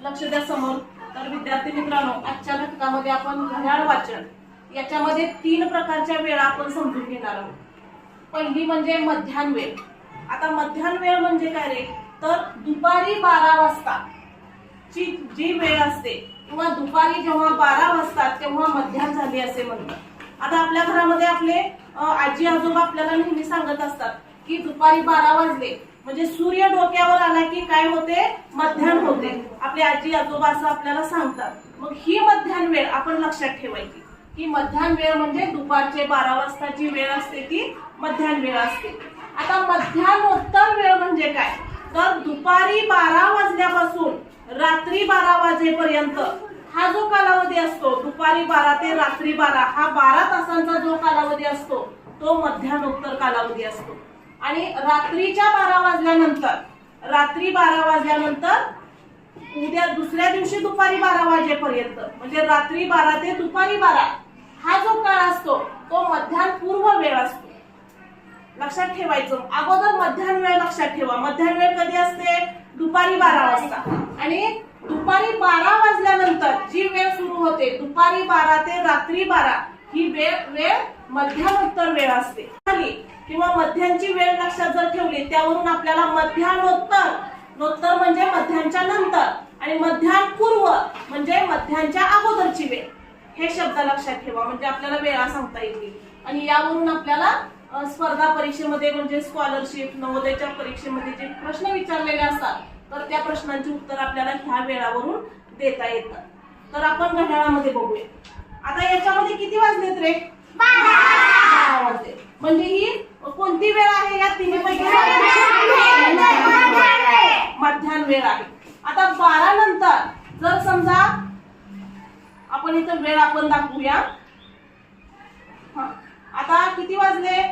लक्ष द्या समोर. तर विद्यार्थी मित्रांनो, आजच्या घटकामध्ये आपण घड्याळ वाचन याच्यामध्ये 3 प्रकारच्या वेळा आपण समजून घेणार आहोत. पहिली म्हणजे मध्यान्ह वेळ. आता मध्यान्ह वेळ म्हणजे काय रे, तर दुपारी 12 वाजता ची जी वेळ असते किंवा दुपारी जेव्हा 12 वाजतात तेव्हा मध्यान्ह झाली असे म्हणतात. आता आपल्या घरामध्ये आपले आजी आजोबा आपल्याला नेहमी सांगत असतात की दुपारी 12 वाजले म्हणजे सूर्य डोक्यावर आला की काय होते, मध्यान्ह होते. आपले आजी आजोबा असं आपल्याला सांगतात. मग ही मध्यान्ह वेळ आपण लक्षात ठेवायची की मध्यान्ह वेळ म्हणजे दुपारचे 12 वाजताची वेळ असते ती मध्यान्ह वेळ असते. आता मध्यान्होत्तर वेळ म्हणजे काय, तर दुपारी 12 वाजल्यापासून रात्री 12 वाजेपर्यंत हा जो कालावधी असतो, दुपारी 12 ते रात्री 12 हा 12 तासांचा जो कालावधी असतो तो मध्यान्होत्तर कालावधी असतो. आणि रात्रीच्या 12 वाजल्यानंतर उद्या दुसऱ्या दिवशी दुपारी 12 वाजेपर्यंत म्हणजे रात्री 12 ते दुपारी 12 हा जो काळ असतो तो मध्यान्ह पूर्व वेळ असतो. लक्षात ठेवायचं. अगोदर मध्यान्ह वेळ लक्षात ठेवा. मध्यान्ह वेळ कधी असते, दुपारी 12 वाजता. आणि दुपारी 12 वाजल्यानंतर जी वेळ सुरू होते दुपारी 12 ते रात्री 12 ही वेळ मध्यान्होत्तर वेळ असते. किंवा मध्यांची वेळ लक्षात जर ठेवली त्यावरून आपल्याला मध्यान्होत्तर म्हणजे मध्यांच्या नंतर आणि मध्यान्ह पूर्व म्हणजे मध्यांच्या अगोदरची वेळ हे शब्द लक्षात ठेवा. म्हणजे आपल्याला वेळा सांगता येतील. आणि यावरून आपल्याला स्पर्धा परीक्षेमध्ये म्हणजे स्कॉलरशिप नवोदयच्या परीक्षेमध्ये जे प्रश्न विचारलेले असतात तर त्या प्रश्नांची उत्तर आपल्याला ह्या वेळावरून देता येतात. तर आपण घड्याळामध्ये बघूया. आता याच्यामध्ये किती वाजलेत रे, 12 वाजले. म्हणजे ही कोणती वेळ आहे, या तिन्हीपैकी मध्यान्ह वेळ आहे. आता 12 नंतर जर समजा आपण इथं वेळ आपण दाखवूया. आता किती वाजले,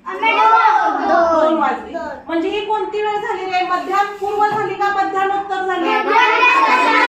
2 वाजले. म्हणजे ही कोणती वेळ झाली रे, मध्यान्ह पूर्व झाली का मध्यान्होत्तर झाली,